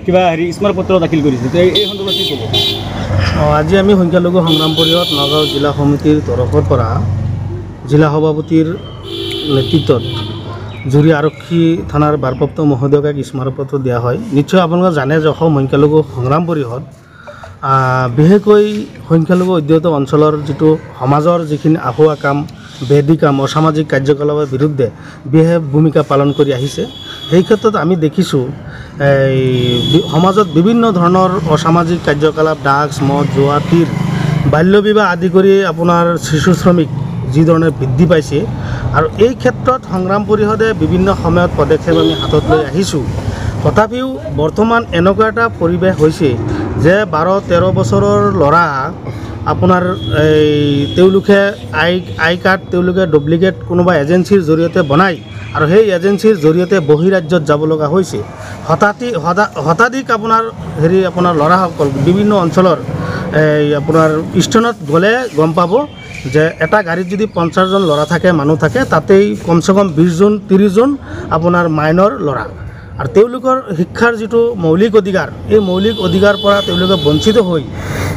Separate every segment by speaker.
Speaker 1: কিবা হেৰি স্মাৰকপত্ৰ দাখিল কৰিছে এই সন্দৰ্ভত কি ক'ব?
Speaker 2: আজি আমি সংখ্যালঘু সংগ্ৰাম পৰিষদ নগাঁও জিলা সমিতিৰ তৰফৰ পৰা জিলা সভাপতিৰ নেতৃত্বত জুৰি আৰক্ষী থানাৰ ভাৰপ্ৰাপ্ত মহোদয়ক এক স্মাৰকপত্ৰ দিয়া হয়। নিশ্চয় আপোনালোকে জানে যে অসম সংখ্যালঘু সংগ্ৰাম পৰিষদ বিশেষকৈ সংখ্যালঘু অধ্যুষিত অঞ্চলৰ যিটো সমাজৰ যিখিনি আহুৱা কাম, বেদী কাম, অসামাজিক কাৰ্যকলাপৰ বিৰুদ্ধে বিশেষ ভূমিকা পালন কৰি আহিছে। সেই ক্ষেত্ৰত আমি দেখিছোঁ সমাজত বিভিন্ন ধৰণৰ অসামাজিক কাৰ্যকলাপ, ড্ৰাগছ, মদ, জুৱা, তীৰ, বাল্য বিবাহ আদি কৰি আপোনাৰ শিশু শ্ৰমিক যিধৰণে বৃদ্ধি পাইছে আৰু এই ক্ষেত্ৰত সংগ্ৰাম পৰিষদে বিভিন্ন সময়ত পদক্ষেপ আমি হাতত লৈ আহিছোঁ। তথাপিও বৰ্তমান এনেকুৱা এটা পৰিৱেশ হৈছে যে 12-13 বছৰৰ ল'ৰা আপোনাৰ তেওঁলোকে আই কাৰ্ড তেওঁলোকে ডুপ্লিকেট কোনোবা এজেঞ্চিৰ জৰিয়তে বনায় আৰু সেই এজেঞ্চিৰ জৰিয়তে বহিৰাজ্যত যাব লগা হৈছে। শতাধিক আপোনাৰ ল'ৰাসকল বিভিন্ন অঞ্চলৰ আপোনাৰ ষ্টেচনত গ'লে গম পাব যে এটা গাড়ীত যদি 50জন ল'ৰা থাকে, মানুহ থাকে, তাতেই কমচে কম 20জন 30জন আপোনাৰ মাইনৰ ল'ৰা। আৰু তেওঁলোকৰ শিক্ষাৰ যিটো মৌলিক অধিকাৰ, এই মৌলিক অধিকাৰ পৰা তেওঁলোকে বঞ্চিত হৈ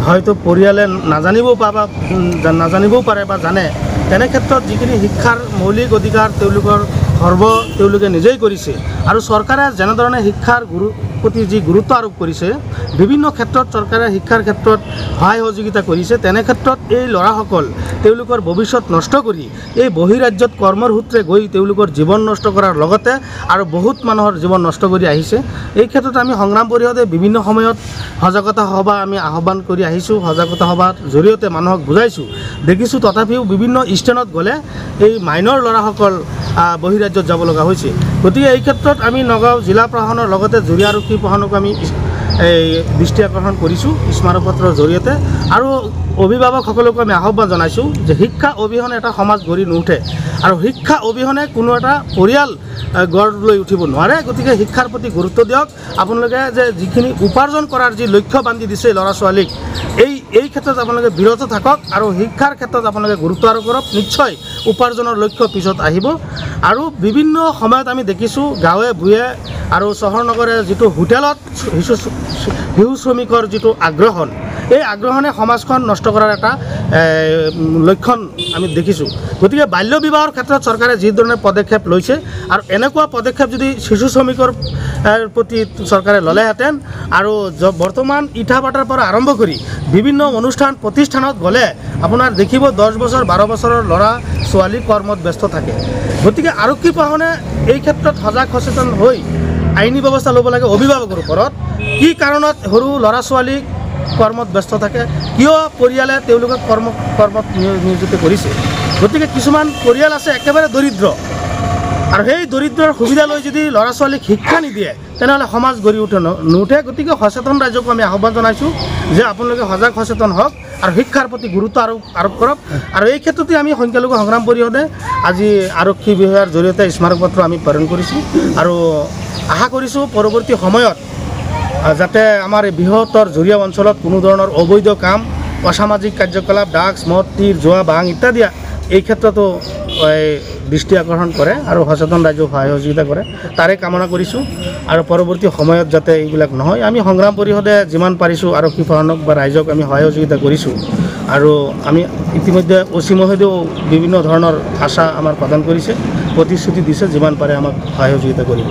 Speaker 2: হয়তো পৰিয়ালে নাজানিবও পাৰে বা জানে। তেনে ক্ষেত্ৰত যিখিনি শিক্ষাৰ মৌলিক অধিকাৰ তেওঁলোকে নিজেই কৰিছে আৰু চৰকাৰে যেনেধৰণে শিক্ষাৰ প্ৰতি যি গুৰুত্ব আৰোপ কৰিছে, বিভিন্ন ক্ষেত্ৰত চৰকাৰে শিক্ষাৰ ক্ষেত্ৰত সহায় সহযোগিতা কৰিছে। তেনে ক্ষেত্ৰত এই ল'ৰাসকল তেওঁলোকৰ ভৱিষ্যত নষ্ট কৰি এই বহিৰাজ্যত কৰ্মৰ সূত্ৰে গৈ তেওঁলোকৰ জীৱন নষ্ট কৰাৰ লগতে আৰু বহুত মানুহৰ জীৱন নষ্ট কৰি আহিছে। এই ক্ষেত্ৰত আমি সংগ্ৰাম পৰিষদে বিভিন্ন সময়ত সজাগতা সভা আমি আহ্বান কৰি আহিছোঁ। সজাগতা সভাৰ জৰিয়তে মানুহক বুজাইছোঁ, দেখিছোঁ। তথাপিও বিভিন্ন স্থানত গ'লে এই মাইনৰ ল'ৰাসকল বহিৰাজ্যত যাব লগা হৈছে। গতিকে এই ক্ষেত্ৰত আমি নগাঁও জিলা প্ৰশাসনৰ লগতে জুৰি আৰক্ষী প্ৰশাসনক আমি দৃষ্টি আকৰ্ষণ কৰিছোঁ স্মাৰকপত্ৰৰ জৰিয়তে। আৰু অভিভাৱকসকলকো আমি আহ্বান জনাইছোঁ যে শিক্ষা অবিহনে এটা সমাজ গঢ়ি নুঠে আৰু শিক্ষা অবিহনে কোনো এটা পৰিয়াল গঢ় লৈ উঠিব নোৱাৰে। গতিকে শিক্ষাৰ প্ৰতি গুৰুত্ব দিয়ক। আপোনালোকে যে যিখিনি উপাৰ্জন কৰাৰ যি লক্ষ্য বান্ধি দিছে ল'ৰা ছোৱালীক, এই ক্ষেত্ৰত আপোনালোকে বিৰত থাকক আৰু শিক্ষাৰ ক্ষেত্ৰত আপোনালোকে গুৰুত্ব আৰোপ কৰক। নিশ্চয় উপাৰ্জনৰ লক্ষ্য পিছত আহিব। আৰু বিভিন্ন সময়ত আমি দেখিছোঁ গাঁৱে ভূঞে আৰু চহৰ নগৰে যিটো হোটেলত শিশু শ্ৰমিকৰ যিটো আগ্ৰহণ, এই আগ্ৰহণে সমাজখন নষ্ট কৰাৰ এটা লক্ষণ আমি দেখিছোঁ। গতিকে বাল্য বিবাহৰ ক্ষেত্ৰত চৰকাৰে যিধৰণে পদক্ষেপ লৈছে আৰু এনেকুৱা পদক্ষেপ যদি শিশু শ্ৰমিকৰ প্ৰতি চৰকাৰে ল'লেহেঁতেন আৰু বৰ্তমান ইটা ভাটাৰ পৰা আৰম্ভ কৰি বিভিন্ন অনুষ্ঠান প্ৰতিষ্ঠানত গ'লে আপোনাৰ দেখিব 10 বছৰ 12 বছৰৰ ল'ৰা ছোৱালী কৰ্মত ব্যস্ত থাকে। গতিকে আৰক্ষী প্ৰশাসনে এই ক্ষেত্ৰত সজাগ সচেতন হৈ আইনী ব্যৱস্থা ল'ব লাগে অভিভাৱকৰ ওপৰত। কি কাৰণত সৰু ল'ৰা ছোৱালীক কৰ্মত ব্যস্ত থাকে, কিয় পৰিয়ালে তেওঁলোকক কৰ্মত নিয়োজিত কৰিছে। গতিকে কিছুমান পৰিয়াল আছে একেবাৰে দৰিদ্ৰ আৰু সেই দৰিদ্ৰৰ সুবিধা লৈ যদি ল'ৰা ছোৱালীক শিক্ষা নিদিয়ে তেনেহ'লে সমাজ গঢ়ি নুঠে। গতিকে সচেতন ৰাইজকো আমি আহ্বান জনাইছোঁ যে আপোনালোকে সজাগ সচেতন হওক আৰু শিক্ষাৰ প্ৰতি গুৰুত্ব আৰোপ কৰক। আৰু এই ক্ষেত্ৰতে আমি সংখ্যালঘু সংগ্ৰাম পৰিষদে আজি আৰক্ষী বিভাগৰ জৰিয়তে স্মাৰকপত্ৰ আমি প্ৰেৰণ কৰিছোঁ আৰু আশা কৰিছোঁ পৰৱৰ্তী সময়ত যাতে আমাৰ এই বৃহত্তৰ জুৰীয়া অঞ্চলত কোনো ধৰণৰ অবৈধ কাম, অসামাজিক কাৰ্যকলাপ, ড্ৰাগছ, মদ, তীৰ, জুৱা, ভাং ইত্যাদি এই ক্ষেত্ৰতো দৃষ্টি আকৰ্ষণ কৰে আৰু সচেতন ৰাইজক সহায় সহযোগিতা কৰে, তাৰে কামনা কৰিছোঁ। আৰু পৰৱৰ্তী সময়ত যাতে এইবিলাক নহয়, আমি সংগ্ৰাম পৰিষদে যিমান পাৰিছোঁ আৰক্ষী প্ৰশাসনক বা ৰাইজক আমি সহায় সহযোগিতা কৰিছোঁ। আৰু আমি ইতিমধ্যে OC মহোদয়েও বিভিন্ন ধৰণৰ আশা আমাৰ প্ৰদান কৰিছে, প্ৰতিশ্ৰুতি দিছে যিমান পাৰে আমাক সহায় সহযোগিতা কৰিব।